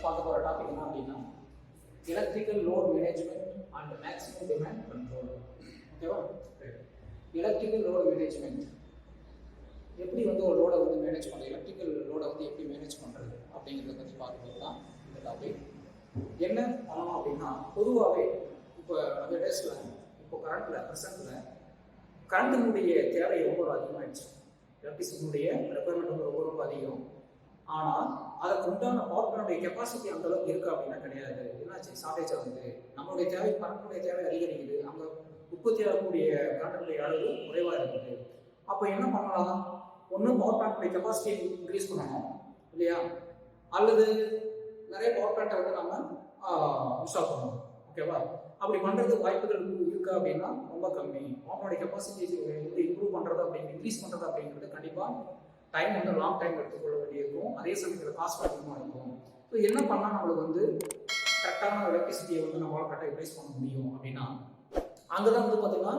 பார்க்க போகிற டாபிக் என்ன அப்படின்னா electrical load management and maximum demand control. ஓகேவா? எலக்ட்ரிக்கல் லோட் மேனேஜ்மெண்ட் எப்படி வந்து ஒரு லோடை வந்து மேனேஜ் பண்ணுறது, எலக்ட்ரிக்கல் லோடை வந்து எப்படி மேனேஜ் பண்ணுறது அப்படிங்கிறத பற்றி பார்க்குறது தான் இந்த டாபிக். என்ன பண்ணணும் அப்படின்னா, பொதுவாகவே இப்போ அந்த டேஸில் இப்போ ப்ரெசென்ட்டில் கரண்ட்டினுடைய தேவை ரொம்ப அதிகமாகிடுச்சு. எலக்ட்ரிசிட்டினுடைய ரெக்குவயர்மெண்ட் வந்து ரொம்ப அதிகம். ஆனால் அதுக்கு உண்டான பவர் பிளானுடைய கெப்பாசிட்டி அந்த அளவுக்கு இருக்கா அப்படின்னா கிடையாது. என்னாச்சு, ஷார்டேஜாக வந்து நம்மளுடைய தேவை, கரண்ட்டுடைய தேவை அதிகரிக்குது, அங்கே உற்பத்தி ஆகக்கூடிய கரண்ட்டுடைய அளவு குறைவாக இருக்குது. அப்போ என்ன பண்ணலாம், ஒன்று பவர் பிளான்ட்டுடைய கெப்பாசிட்டி இன்க்ரீஸ் பண்ணணும் இல்லையா, அல்லது நிறைய பவர் பிளான்ட்டை வந்து நம்ம இன்ஸ்டால் பண்ணணும். ஓகேவா? அப்படி பண்ணுறது வாய்ப்புகள் இருக்கா அப்படின்னா ரொம்ப கம்மி. பவருடைய கெப்பாசிட்டி வந்து இம்ப்ரூவ் பண்ணுறது அப்படிங்கிறது, இன்க்ரீஸ் பண்ணுறது அப்படிங்கிறது கண்டிப்பாக டைம் வந்து லாங் டைம் எடுத்துக்கொள்ள வேண்டியிருக்கும். அதே சமயத்தில் காஸ்ட் அதிகமாக இருக்கும். ஸோ என்ன பண்ணால் நம்மளுக்கு வந்து கரெக்டான எலக்ட்ரிசிட்டியை வந்து நம்மளால் கரெக்டாக யூட்டிலைஸ் பண்ண முடியும் அப்படின்னா, அங்கே தான் வந்து பார்த்தீங்கன்னா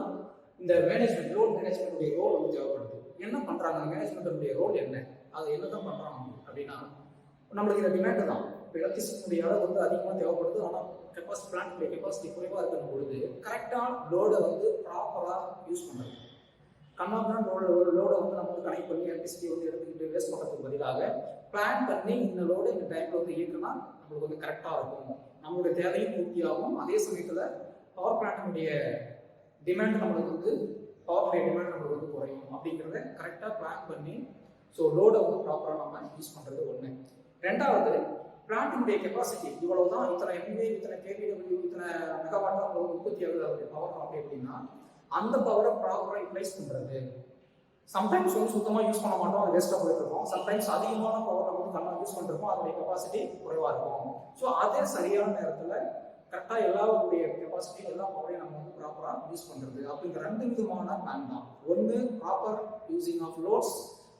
இந்த மேனேஜ்மெண்ட், லோட் மேனேஜ்மெண்ட்டுடைய ரோல் வந்து தேவைப்படுது. என்ன பண்ணுறாங்க, மேனேஜ்மெண்ட்டுடைய ரோல் என்ன, அது என்ன தான் பண்ணுறாங்க அப்படின்னா, நம்மளுக்கு இந்த டிமாண்டு தான். இப்போ எலக்ட்ரிசிட்டியுடைய அளவு வந்து அதிகமாக தேவைப்படுது, ஆனால் பிளான்ட்டுடைய கெப்பாசிட்டி குறைவாக இருக்கிற பொழுது கரெக்டாக லோடை வந்து ப்ராப்பராக யூஸ் பண்ணுறது. கண்ணாதான் லோடை வந்து நம்ம வந்து கனெக்ட் பண்ணி எலக்ட்ரிசிட்டி வந்து எடுத்துக்கிட்டு வேஸ்ட் பண்ணுறதுக்கு பதிலாக பிளான் பண்ணி இந்த லோடு இந்த டைமில் வந்து இயக்குனா நம்மளுக்கு வந்து கரெக்டாக இருக்கும், நம்மளுடைய தேவையும் பூர்த்தியாகும். அதே சமயத்தில் பவர் பிளான்ட்டுடைய டிமாண்ட் நம்மளுக்கு வந்து டிமாண்ட் நம்மளுக்கு வந்து குறையும். அப்படிங்கிறத கரெக்டாக பிளான் பண்ணி ஸோ லோடை வந்து ப்ராப்பராக நம்ம யூஸ் பண்ணுறது ஒன்று. ரெண்டாவது, பிளான்ட்டுடைய கெப்பாசிட்டி இவ்வளவுதான், இத்தனை எம்ஏ, இத்தனை கேபிடபிள்யூ, இத்தனை மெகாவாட் தான் உற்பத்தி ஆகுது அவருடைய பவர் அப்படி அப்படின்னா அந்த பவரை ப்ராப்பராக யூட்டிலைஸ் பண்ணுறது. சம்டைம்ஸ் வந்து சுத்தமாக யூஸ் பண்ண மாட்டோம், அது வேஸ்ட்டாக போயிட்டு இருக்கோம். சம்டைம்ஸ் அதிகமான பவர் நம்ம வந்து கண்ணா யூஸ் பண்ணிருக்கோம், அதோடைய கெப்பாசிட்டி குறைவாக இருக்கும். ஸோ அதே சரியான நேரத்தில் கரெக்டாக எல்லாருடைய கெப்பாசிட்டி, எல்லா பவரையும் நம்ம வந்து ப்ராப்பராக யூஸ் பண்ணுறது. அப்படிங்கிற ரெண்டு விதமான பிளான் தான். ஒன்று proper using of loads,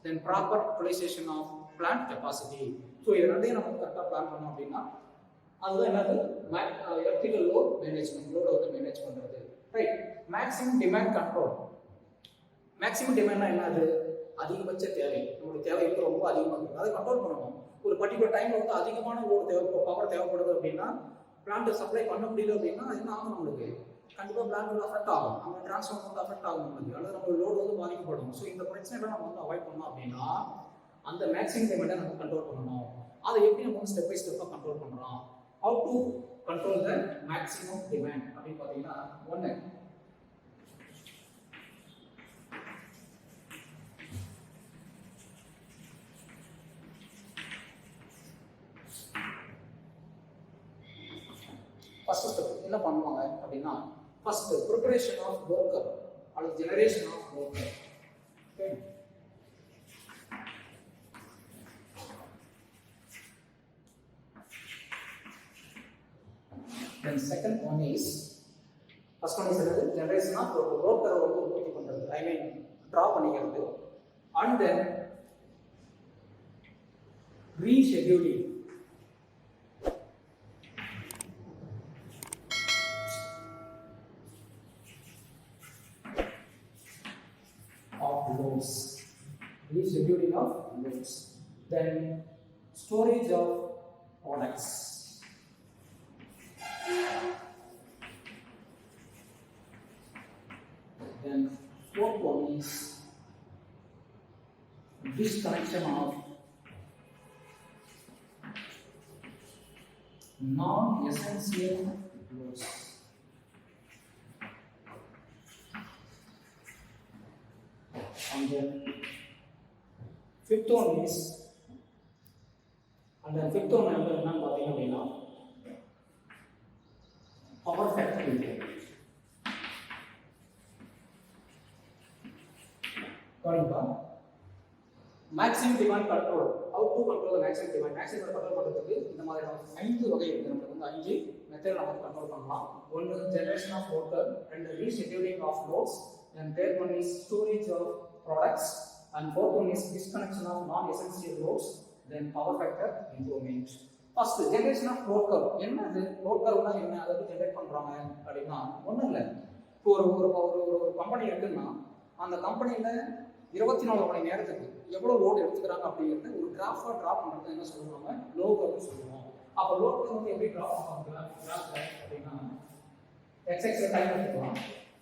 then proper utilisation of plant capacity. So இது ரெண்டையும் நம்ம வந்து கரெக்டாக பிளான் பண்ணோம் அப்படின்னா அதுதான் என்னது, எலக்ட்ரிக்கல் லோட் மேனேஜ்மெண்ட், லோடை வந்து மேனேஜ் பண்ணுறது. Right. Maximum demand control. Maximum டிமாண்ட்னா என்னது, அதிகபட்ச தேவை, நம்மளுடைய தேவை வந்து ரொம்ப அதிகமாக இருக்குது, அதை கண்ட்ரோல் பண்ணணும். ஒரு பர்டிகுலர் டைமில் வந்து அதிகமான லோடு பவர் தேவைப்படுது அப்படின்னா பிளான்ட் சப்ளை பண்ண முடியல அப்படின்னா என்ன ஆகும், நம்மளுக்கு கண்டிப்பாக பிளான்ட் வந்து அஃபெக்ட் ஆகும், நம்ம டிரான்ஸ்ஃபார்மர் வந்து அஃபெக்ட் ஆகும் நம்மளுக்கு, அல்லது நம்ம லோடு வந்து பாதிக்கப்படும். ஸோ இந்த பிரச்சனைலாம் நம்ம வந்து அவாய்ட் பண்ணோம் அப்படின்னா அந்த மேக்ஸிமம் டிமாண்டை நம்ம கண்ட்ரோல் பண்ணணும். அதை எப்படி நம்ம வந்து ஸ்டெப் பை ஸ்டெப்பாக கண்ட்ரோல் பண்ணுறோம். How to control the maximum demand அப்படின்னு பார்த்தீங்கன்னா, ஒன்று, ஃபர்ஸ்ட் ஸ்டெப் என்ன பண்ணுவாங்க அப்படின்னா, ஃபர்ஸ்ட் ப்ரிப்பரேஷன் ஆஃப் ஒர்க்கர் அல்லது generation of worker. Okay. Then second one is, first one is generation of worker வந்து உற்பத்தி பண்றது, ஐ மீன் டிரா பண்ணிக்கிறது. And then rescheduling. Rescheduling of loads, then storage of products, then fourth one is disconnection of non-essential loads. And then fifth one is, and then fifth one என்னன்னு பார்த்தீங்க அப்படின்னா power factor. கண்டிப்பா maximum demand control. How to control the maximum demand. Maximum control பண்ணுறதுக்கு இந்த மாதிரி 5 வகை இருக்குது. நமக்கு வந்து 5 மெத்தட் நம்ம கண்ட்ரோல் பண்ணலாம். ஒன்று ஜெனரேஷன் ஆஃப் ஒர்க்கர், ரெண்டு rescheduling of loads, and third one is storage of products, and fourth one is disconnection of non-essential loads, then power factor improvement. First, generation of worker. என்னது workerனா என்ன, அதை generate பண்றாங்க அப்படின்னா ஒன்றும் இல்லை. இப்போ ஒரு கம்பெனி இருக்குன்னா அந்த கம்பெனியில் 24 மணி நேரத்துக்கு எவ்வளோ லோடு எடுத்துக்கிறாங்க அப்படிங்கிறது ஒரு கிராஃபாக ட்ரா பண்ணுறது என்ன சொல்லுவாங்க, லோகோன்னு சொல்லுவோம். அப்போ லோட் வந்து எப்படி ட்ரா பண்ணுவாங்க அப்படின்னா எக்ஸ்எக்ஸ்ல டைம் எடுத்துக்கலாம்.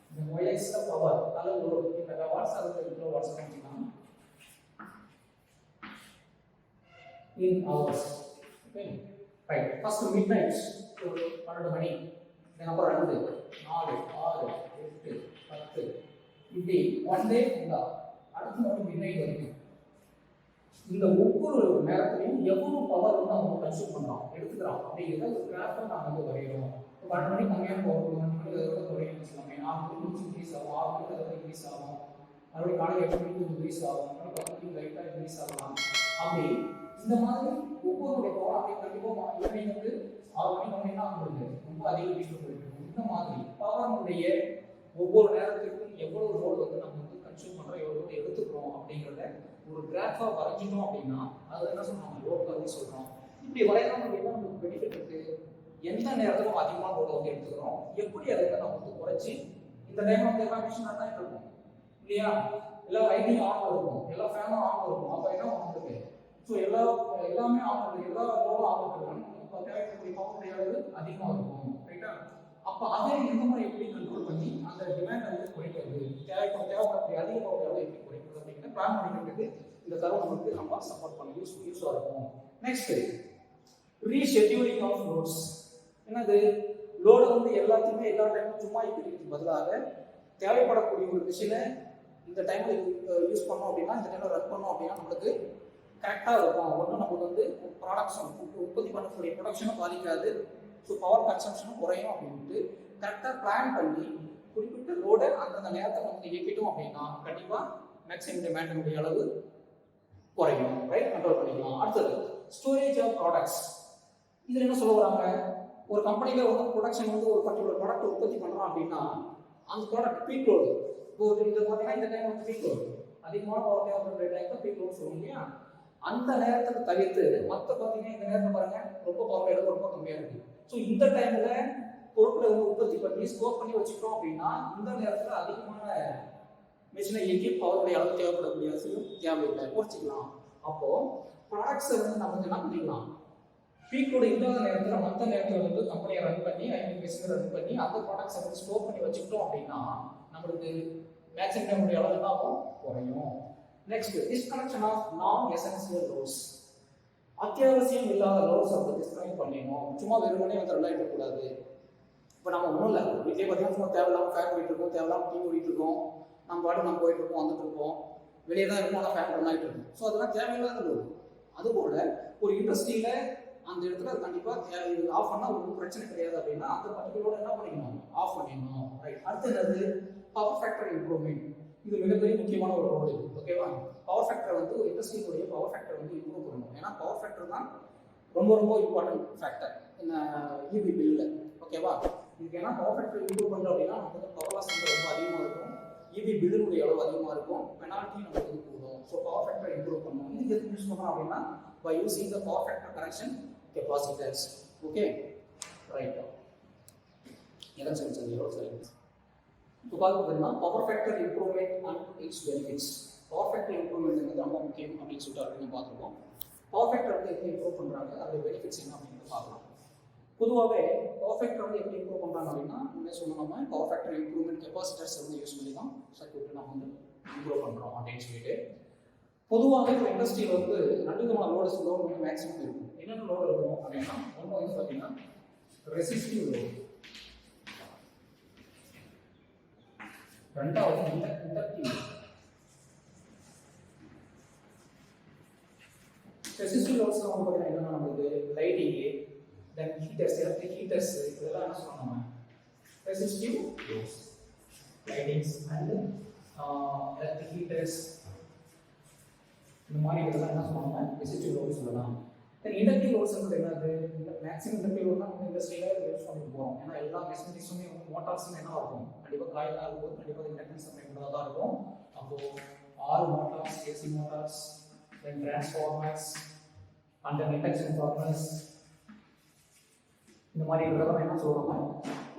இந்த ஒய்எக்ஸ்ல பவர் அல்லது லோட் இந்த வாட்ஸ் அல்லது கிலோ வாட்ஸ் பண்ணிக்கலாம் in hours. Okay, right. First midnight ஒரு 12 மணி, அப்புறம் 2 4 6 8 10 இப்படி ஒன் டே ஃபுல்லா அடுத்த நாள் மிட்நைட் வரைக்கும் இந்த ஒவ்வொரு நேரத்திலையும் எவ்வளவு பவர் வந்து அவங்க கன்சியூம் பண்றோம் எடுத்துக்கிறோம் அப்படிங்கிறத ஒரு கிராஃபை நாங்கள் வந்து வரைகிறோம். இப்போ 12 மணிக்கு கம்மியான பவர் 1 மணிக்கு அதை குறையும் வச்சுக்கோங்க. 6 மணிக்கு இன்க்ரீஸ் ஆகும், 6 மணிக்கு அதை இன்க்ரீஸ் ஆகும், மறுபடியும் காலையில் 8 மணிக்கு இன்க்ரீஸ் ஆகும், 10 மணிக்கு லைட்டாக இன்க்ரீஸ் ஆகலாம். அப்படி இந்த மாதிரி ஒவ்வொருடைய பவர் அப்படியே கண்டிப்பாக ஈவினிங் வந்து 6 மணிக்கு வந்து என்ன ஆகுது ரொம்ப அதிக வீட்டில் போயிட்டு இருக்கும். இந்த மாதிரி பவருடைய ஒவ்வொரு நேரத்திற்கும் எவ்வளவு லோடு வந்து நம்ம வந்து கன்சியூம் பண்ணுறோம், எவ்வளோ லோடு எடுத்துக்கிறோம் அப்படிங்கிறத ஒரு கிராஃபாக வரைஞ்சிட்டோம் அப்படின்னா அது என்ன சொல்றாங்க லோட் கர்வ் சொல்கிறோம். இப்படி வரையணும் அப்படின்னா நமக்கு பெனிஃபிட் இருக்கு. எந்த நேரத்தில் நம்ம அதிகமாக லோடு வந்து எடுத்துக்கிறோம், எப்படி அதை நம்ம வந்து குறைச்சி இந்த டைம் வந்து எல்லா மிஷினாக தான் இருக்கும் இல்லையா, எல்லா லைட்டிங் ஆன் இருக்கும், எல்லா ஃபேனும் ஆன் இருக்கும். அப்போ என்ன வந்துருக்கு ஸோ எல்லாமே ஆன் இருக்கு, எல்லா லோடும் ஆன் இருக்கு. இப்போ தேவைப்படக்கூடிய பவருடைய அளவு அதிகமாக இருக்கும் ரைட்டா. அப்போ அதை இந்த மாதிரி எப்படி கண்ட்ரோல் பண்ணி அந்த டிமாண்ட் வந்து குறைக்கிறது, தேவைப்படக்கூடிய அதிக பவர் அளவு எப்படி குறைக்கிறது அப்படிங்கிற பிளான் பண்ணிக்கிறதுக்கு இந்த கர்வ் நமக்கு ரொம்ப சப்போர்ட் பண்ணி யூஸாக இருக்கும். Next rescheduling of loads. என்னது லோடை வந்து எல்லாத்தையுமே எல்லா டைமும் சும்மா இருக்கிறதுக்கு பதிலாக தேவைப்படக்கூடிய ஒரு மிஷினை இந்த டைம்ல யூஸ் பண்ணோம் அப்படின்னா இந்த டைம்ல ரன் பண்ணோம் அப்படின்னா நம்மளுக்கு கரெக்டாக இருக்கும். ஒன்றும் நம்மளுக்கு வந்து ப்ராடக்ஷன் உற்பத்தி பண்ணக்கூடிய ப்ரொடக்ஷனும் பாதிக்காது, ஸோ பவர் கன்சம்ஷனும் குறையும் அப்படின்ட்டு கரெக்டாக பிளான் பண்ணி குறிப்பிட்ட லோடை அந்தந்த நேரத்தை வந்து இயக்கிட்டோம் அப்படின்னா கண்டிப்பாக மேக்ஸிமம் டிமாண்டினுடைய அளவு குறையும், ரைட், கண்ட்ரோல் பண்ணிக்கலாம். அடுத்தது ஸ்டோரேஜ் ஆஃப் ப்ராடக்ட்ஸ். இதில் என்ன சொல்ல வராங்க, ஒரு கம்பெனியில் வந்து ப்ரொடக்ஷன் வந்து ஒரு பர்டிகுலர் ப்ராடக்ட் உற்பத்தி பண்ணுறோம் அப்படின்னா அந்த ப்ராடக்ட் பீக் லோடு, இப்போ இது பார்த்தீங்கன்னா இந்த டைம் வந்து பீக் லோடு அதிகமான பவர் தேவைப்படுற டைம் பீக் லோடு சொல்லுவோம் இல்லையா. அந்த நேரத்தை தவிர்த்து மற்ற பார்த்தீங்கன்னா இந்த நேரத்தை பாருங்க ரொம்ப பவர் எடுக்க ரொம்ப கம்மியாக இருக்கு. ஸோ இந்த டைம்ல பொருட்களை வந்து உற்பத்தி பண்ணி ஸ்டோர் பண்ணி வச்சுக்கிறோம் அப்படின்னா இந்த நேரத்தில் அதிகமான மிஷினை இயக்கி பவருடைய அளவு தேவைப்படக்கூடிய அவசியம் தேவையில்லை, குறைச்சிக்கலாம். அப்போ ப்ராடக்ட்ஸை வந்து நம்ம என்ன பண்ணிக்கலாம், பீக் லோடு இல்லாத நேரத்தில் மற்ற நேரத்தில் வந்து கம்பெனியை ரன் பண்ணி மிஷினை ரன் பண்ணி அந்த ப்ராடக்ட்ஸை வந்து ஸ்டோர் பண்ணி வச்சுக்கிட்டோம் அப்படின்னா நம்மளுக்கு மேக்ஸிமம் நம்மளுடைய அளவு என்ன ஆகும் குறையும். Next disconnection of non essential loads. அத்தியாவசியம் இல்லாத லோட்ஸ் வந்து டிஸ்கனெக்ட் பண்ணிடணும். சும்மா வெறுமனே வந்து ரன் ஆகிடக்கூடாது. இப்போ நம்ம ஒன்றும் இல்லை வீட்லேயே பார்த்தீங்கன்னா சும்மா தேவையில்லாமல் ஃபேன் ஓடிட்டு இருக்கோம், தேவையில்லாமல் டிவி ஓடிட்டு இருக்கோம், நம்ம பாட்டு நம்ம போயிட்டு இருக்கோம் வந்துட்டு இருக்கோம், வெளியே தான் இருக்கும் ஆனால் ஃபேன் ரன் ஆகிட்டு இருக்கும். ஸோ அதெல்லாம் தேவையில்லாத லோடு. அதுபோல் ஒரு இண்டஸ்ட்ரியில் அந்த இடத்துல கண்டிப்பாக ஆஃப் பண்ணால் ஒன்றும் பிரச்சனை கிடையாது அப்படின்னா அந்த பர்டிகுலரோட என்ன பண்ணிக்கணும் ஆஃப் பண்ணிடணும், ரைட். அடுத்தது பவர் ஃபேக்டர் இம்ப்ரூவ்மெண்ட். இது மிகப்பெரிய முக்கியமான ஒரு ரோல் இது, ஓகேவா. பவர் ஃபேக்டர் வந்து ஒரு இண்டஸ்ட்ரியுடைய பவர் ஃபேக்டர் வந்து இம்ப்ரூவ் பண்ணணும். ஏன்னா பவர் ஃபேக்டர் தான் ரொம்ப ரொம்ப இம்பார்ட்டன்ட் ஃபேக்டர் இந்த இபி பில்லில், ஓகேவா. இதுக்கு ஏன்னா பவர் ஃபேக்டர் இம்ப்ரூவ் பண்ணுறோம் அப்படின்னா நமக்கு வந்து பவர் லாஸ் வந்து ரொம்ப அதிகமாக இருக்கும், இபி பில்லுடைய அளவு அதிகமாக இருக்கும், பெனால்ட்டி நமக்கு வந்து கூடும். ஸோ பவர் ஃபேக்டர் இம்ப்ரூவ் பண்ணணும். இதுக்கு எதுக்கு யூஸ் பண்ணுறோம் அப்படின்னா by using the power factor correction capacitors, okay, right. Electric circuit இப்போ பார்க்கணும்னா power factor improvement and its benefits. Power factor improvement வந்து ரொம்ப முக்கியம் அப்படின்னு சொல்லிட்டு அப்படின்னு பார்த்துருக்கோம். பவர் ஃபேக்டர் வந்து எப்படி இம்ப்ரூவ் பண்ணுறாங்க, அதோட பெனிஃபிட்ஸ் என்ன அப்படின்னு பார்க்கலாம். பொதுவாகவே பவர் ஃபேக்டர் வந்து எப்படி இம்ப்ரூவ் பண்ணுறாங்க அப்படின்னா என்ன சொல்லணும், நம்ம பவர் ஃபேக்டர் இம்ப்ரூவ்மெண்ட் கெப்பாசிட்டர்ஸ் வந்து யூஸ் பண்ணி தான் சர்க்யூட் நம்ம வந்து இம்ப்ரூவ் பண்ணுறோம் அப்படின்னு சொல்லிட்டு. பொதுவாகவே இப்போ இண்டஸ்ட்ரியில் வந்து 2 விதமான லோடு வந்து மேக்ஸிமம் இருக்கும். என்னென்ன லோடு இருக்கும் அப்படின்னா ஒன்று வந்து பார்த்தீங்கன்னா ரெசிஸ்டிவ் லோடு, ரெண்டாவது இண்டக்டிவ். ரெசிஸ்டிவ் லோட்ஸ் வந்து பார்த்தீங்கன்னா என்னன்னா நமக்கு லைட்டிங்கு, தென் ஹீட்டர்ஸ், எலக்ட்ரிக் ஹீட்டர்ஸ், இதெல்லாம் என்ன சொல்லணும் resistive loads, lightings and electric heaters, இந்த மாதிரி இதெல்லாம் என்ன சொல்லுவாங்க ரெசிஸ்டிவ் லோட்ஸ் சொல்லலாம். தென் இண்டக்டிவ் லோட்ஸ் வந்து என்னது, மேக்ஸிமம் இண்டக்டிவ் லோட் தான் நம்ம இண்டஸ்ட்ரியில் யூஸ் பண்ணிட்டு போகிறோம். ஏன்னா எல்லா மெஷினரிஸுமே மோட்டார்ஸுமே என்ன இருக்கும் கண்டிப்பாக காயிலாக இருக்கும்போது கண்டிப்பாக இண்டக்டன்ஸ் அப்படின்றதாக தான் இருக்கும். அப்போது 6 Motors, AC Motors, then transformers and then induction farmers, இந்த மாதிரி இதெல்லாம் என்ன சொல்கிறோம்னா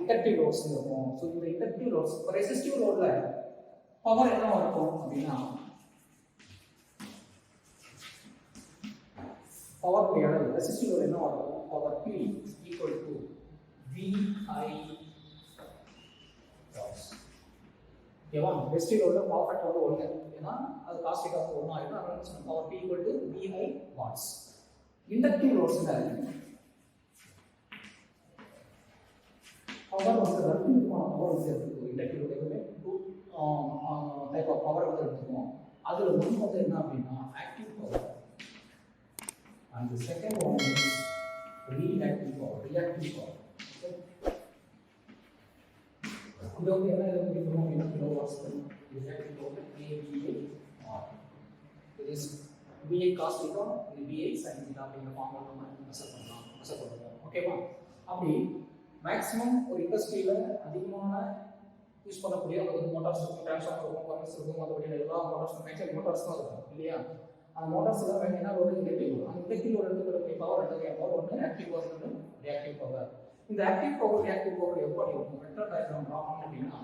இண்டக்டிவ் லோட்ஸ் இருக்கும். ஸோ இந்த இண்டக்டிவ் லோட்ஸ் இப்போ ரெசிஸ்டிவ் லோடில் பவர் என்ன இருக்கும் அப்படின்னா பவர் அளவு ரெசிஸ்டிவ் லோடு என்ன இருக்கும் power P equal to VI cos. ஓகேவா? ரெஸ்டில் உள்ள பவர் ஃபேக்டர் வந்து 1. ஏன்னா அது cos θ வந்து 1 ஆயிடும். அதனால நம்ம power P equal to VI watts. Inductive லோட்ஸ்ல பவர் வந்து ரெண்டு விதமான பவர் வந்து எடுத்துக்கோ. இண்டக்டிவ் லோட்ல டைப் ஆஃப் பவர் வந்து எடுத்துக்குவோம். அதுல ஒன்று வந்து என்ன அப்படின்னா active power, and the second one is reactive power. இது வந்து என்ன எழுதிக்கிறோம் அப்படின்னா கிலோவாட்ஸ். reactive power kVA. இது is VA cos θ, இது VA sin θ அப்படிங்கிற ஃபார்முலா நம்ம மெஷர் பண்ணுவோம். ஓகேவா? அப்படி மேக்ஸிமம் ஒரு இண்டஸ்ட்ரியில அதிகமான யூஸ் பண்ணக்கூடிய ஒரு மோட்டார்ஸ் இருக்கும், டிரான்ஸ்ஃபார்மர் இருக்கும், ஃபர்னஸ் இருக்கும், மற்றபடி எல்லா மோட்டார்ஸும் மேக்ஸிமம் மோட்டார்ஸ் தான் இருக்கும் இல்லையா? அந்த மோட்டார்ஸ் எல்லாம் வேணும்னா ஒரு இண்டக்டிவ். அந்த இண்டக்டிவ் ஒரு எடுத்துக்கிற பவர் ரெண்டு பவர், ஒன்று ஆக்டிவ் பவர், ஒன்று ரியாக்டிவ் பவர். இந்த ஆக்டிவ் பவர் ரியாக்டிவ் பவர் எப்படி இருக்கும்? வெக்டர் டயக்ராம் டிரா பண்ணோம் அப்படின்னா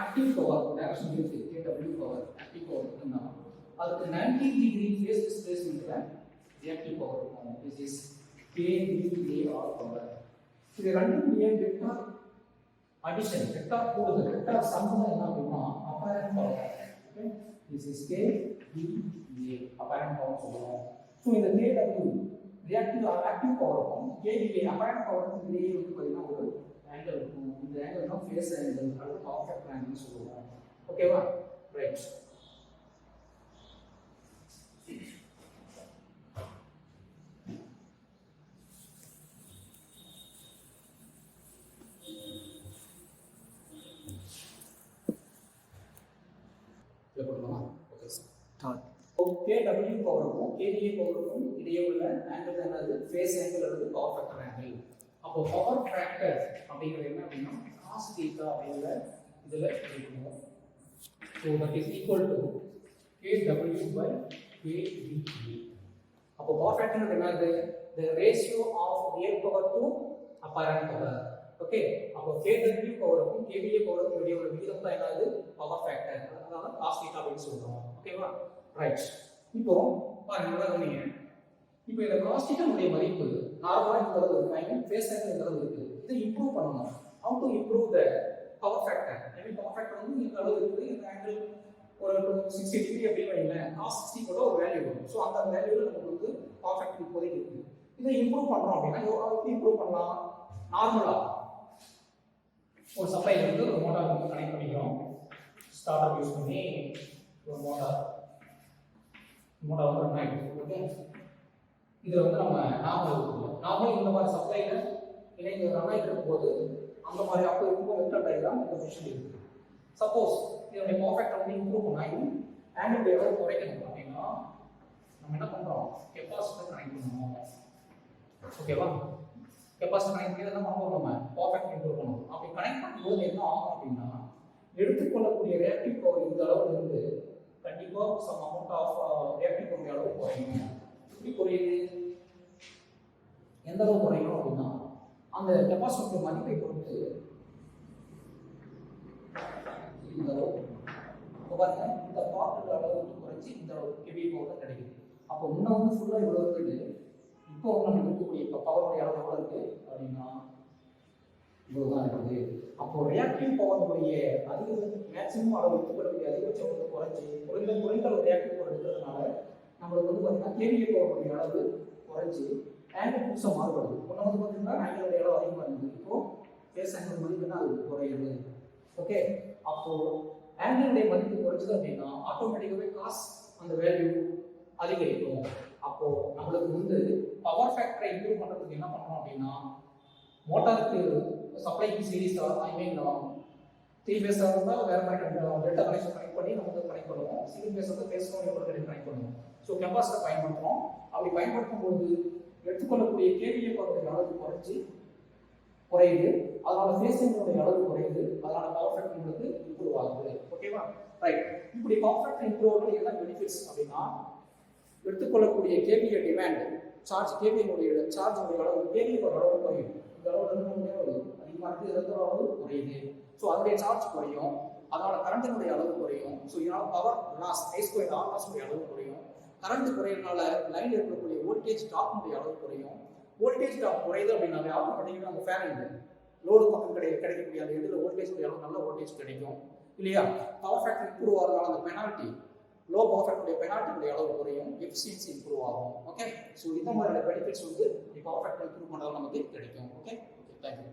ஆக்டிவ் பவர் டைரக்ஷன் இருக்கு KW பவர் ஆக்டிவ் பவர் இருக்குன்னா அதுக்கு 90 டிகிரி ஃபேஸ் டிஸ்பிளேஸ்மென்ட்ல ரியாக்டிவ் பவர் இருக்கும். This is KVAR power. இது ரெண்டுமே வெக்டர் addition, வெக்டர் கூடுதல், வெக்டர் சம் தான் என்ன அப்படின்னா apparent power. Okay, this is KVA apparent power சொல்லுவோம். ஸோ இந்த KW ரியாக்டிவ் ஆக்டிவ் பவருக்கும் KVA அப்பரண்ட் பவருக்கும் இடையே வந்து பார்த்தீங்கன்னா ஒரு ஆங்கிள் இருக்கும். இந்த ஆங்கிள் தான் ஃபேஸ் ஆங்கிள் அல்லது பவர் ஃபேக்டர் ஆங்கிள் சொல்லுவோம். ஓகேவா? ரைட். KW பவருக்கும் KVA பவருக்கும் இடையே உள்ள ஆங்கிள் என்னது? ஃபேஸ் ஆங்கிள் அல்லது பவர் ஃபேக்டர் ஆங்கிள். அப்போ பவர் ஃபேக்டர் அப்படிங்கிறது என்ன அப்படின்னா cos θ அப்படிங்கிற இதில் எழுதுவோம். So that is equal to KW by KVA. அப்போ பவர் ஃபேக்டர் என்னது? the ratio of real power to apparent power. Okay, அப்போ KW பவருக்கும் KVA பவருக்கும் இடையே உள்ள விகிதம் தான் என்னது? Power factor. அதனால cos θ அப்படின்னு சொல்றோம். ஓகேவா? ரைட். இப்போ பாருங்க, நல்லா கவனிங்க. இப்போ இந்த cos θ உடைய மதிப்பு நார்மலா இந்த அளவு இருக்கு, ஐ மீன் ஃபேஸ் ஆங்கிள் இந்த அளவு இருக்கு. இதை இம்ப்ரூவ் பண்ணணும். how to improve the power factor? I mean power factor வந்து இந்த அளவு இருக்குது, இந்த ஆங்கிள் ஒரு 60 டிகிரி அப்படி வைங்களேன், cos 60 கூட ஒரு வேல்யூ வரும். ஸோ அந்த வேல்யூல நமக்கு வந்து பவர் ஃபேக்டர் இப்போதைக்கு இருக்கு. இதை இம்ப்ரூவ் பண்றோம் அப்படின்னா எப்படி இம்ப்ரூவ் பண்ணலாம்? நார்மலா ஒரு சப்ளைல இருந்து ஒரு மோட்டார் வந்து கனெக்ட் பண்ணிக்கிறோம். ஸ்டார்டர் யூஸ் பண்ணி ஒரு மோட்டார் வந்து ரன் ஆகிடும். ஓகே, இதில் வந்து நம்ம நார்மல் இந்த மாதிரி சப்ளைல இணைந்து ரன் ஆகிட்டு இருக்கும்போது அந்த மாதிரி அப்போ இருக்கும் வெக்டர் டயக்ராம் இந்த பொசிஷன் இருக்குது. சப்போஸ் இதனுடைய பவர் ஃபேக்டர் வந்து இம்ப்ரூவ் பண்ணாலும் ஆங்கிள் எவ்வளோ குறைக்கணும் அப்படின்னா நம்ம என்ன பண்ணுறோம்? கெப்பாசிட்டர் கனெக்ட் பண்ணணும். ஓகேவா? கெப்பாசிட்டர் கனெக்ட் பண்ணி என்ன பண்ணுவோம்? நம்ம பவர் ஃபேக்டர் இம்ப்ரூவ் பண்ணணும். அப்படி கனெக்ட் பண்ணும்போது என்ன ஆகும் அப்படின்னா எடுத்துக்கொள்ளக்கூடிய ரியாக்டிவ் பவர் இந்த அளவுல இருந்து கண்டிப்பாக some amount of reactive power அளவு குறையும். எப்படி குறையுது? எந்த அளவு குறையும் அப்படின்னா அந்த கெப்பாசிட்டர் மதிப்பை பொறுத்து இந்த அளவு பாருங்க, இந்த பாட்டு அளவு குறைச்சி இந்த அளவு கெவி பவர் கிடைக்குது. அப்போ முன்ன வந்து ஃபுல்லாக இவ்வளோ இருக்குது, இப்போ நம்ம இருக்கக்கூடிய இப்போ பவருடைய அளவு எவ்வளோ இருக்கு அப்படின்னா இவ்வளோதான் இருக்குது. அப்போ ரியாக்டிவ் பவருடைய அதிக மேக்சிமம் அளவு எடுத்துக்கூடிய அதிகபட்சம் வந்து குறைச்சி குறைந்த அளவு ரியாக்டிவ் பவர் எடுக்கிறதுனால நம்மளுக்கு வந்து பார்த்தீங்கன்னா கேவிஏ பவருடைய அளவு குறைச்சி ஆங்கிள் புதுசாக மாறுபடுது. ஒன்று வந்து பார்த்தீங்கன்னா ஆங்கிளுடைய அளவு அதிகமாக இருந்தது, இப்போ ஃபேஸ் ஆங்கிள் மதிப்புன்னா அது குறையுது. ஓகே, அப்போ ஆங்கிளுடைய மதிப்பு குறைச்சது அப்படின்னா ஆட்டோமேட்டிக்காகவே காஸ் அந்த வேல்யூ அதிகரிக்கும். அப்போ நம்மளுக்கு வந்து பவர் ஃபேக்டரை இம்ப்ரூவ் பண்ணுறதுக்கு என்ன பண்ணுறோம் அப்படின்னா மோட்டாருக்கு சப்ளைக்கு சீரிஸாக ஐ மீன் 3 ஃபேஸாக இருந்தால் வேறு மாதிரி டெல்டா கனெக்ஷன் கனெக்ட் பண்ணி நமக்கு கனெக்ட் பண்ணுவோம். சிங்கிள் ஃபேஸ் வந்து ஃபேஸ் கனெக்ட் பண்ணுவோம். ஸோ கெப்பாசிட்டர் பயன்படுத்துகிறோம். அப்படி பயன்படுத்தும் போது எடுத்துக்கொள்ளக்கூடிய கேவிஏ பவருடைய அளவு குறையுது, அதனால ஃபேஸினுடைய அளவு குறையுது, அதனால பவர் ஃபேக்டர் உங்களுக்கு இம்ப்ரூவ் ஆகுது. ஓகேவா? ரைட். இப்படி பவர் ஃபேக்டர் இம்ப்ரூவ் ஆகுது என்ன பெனிஃபிட்ஸ் அப்படின்னா எடுத்துக்கொள்ளக்கூடிய கேவிஏ டிமாண்ட் சார்ஜ் கேவிஏனுடைய சார்ஜுடைய அளவு கேவிஏ ஒரு அளவு குறையும். இந்த அளவு 2 அதிகமாக இருக்குது, 2 அளவு குறையுது. ஸோ அதனுடைய சார்ஜ் குறையும், அதனால கரண்டினுடைய அளவு குறையும். ஸோ இதனால பவர் லாஸ் I2R லாஸ் உடைய அளவு குறையும். கரண்ட் குறையிறதுனால லைனில் இருக்கக்கூடிய வோல்டேஜ் ட்ராப்னுடைய அளவு குறையும். வோல்டேஜ் ட்ராப் குறையுது அப்படின்னாவே ஆட்டோமேட்டிக்காக நம்ம ஃபேன் லோடு பக்கம் கிடைக்கக்கூடிய அந்த இதில் வோல்டேஜ் அளவு நல்ல வோல்டேஜ் கிடைக்கும் இல்லையா. பவர் ஃபேக்டர் இம்ப்ரூவ் ஆகிறதுனால அந்த பெனால்ட்டி லோ பவர் ஃபேக்டருடைய பெனால்ட்டியுடைய அளவு குறையும், எஃபிஷியன்சி இம்ப்ரூவ் ஆகும். ஓகே, ஸோ இந்த மாதிரியான பெனிஃபிட்ஸ் வந்து பவர் ஃபேக்டர் இம்ப்ரூவ் பண்ணுறது நமக்கு கிடைக்கும். Okay, thank you.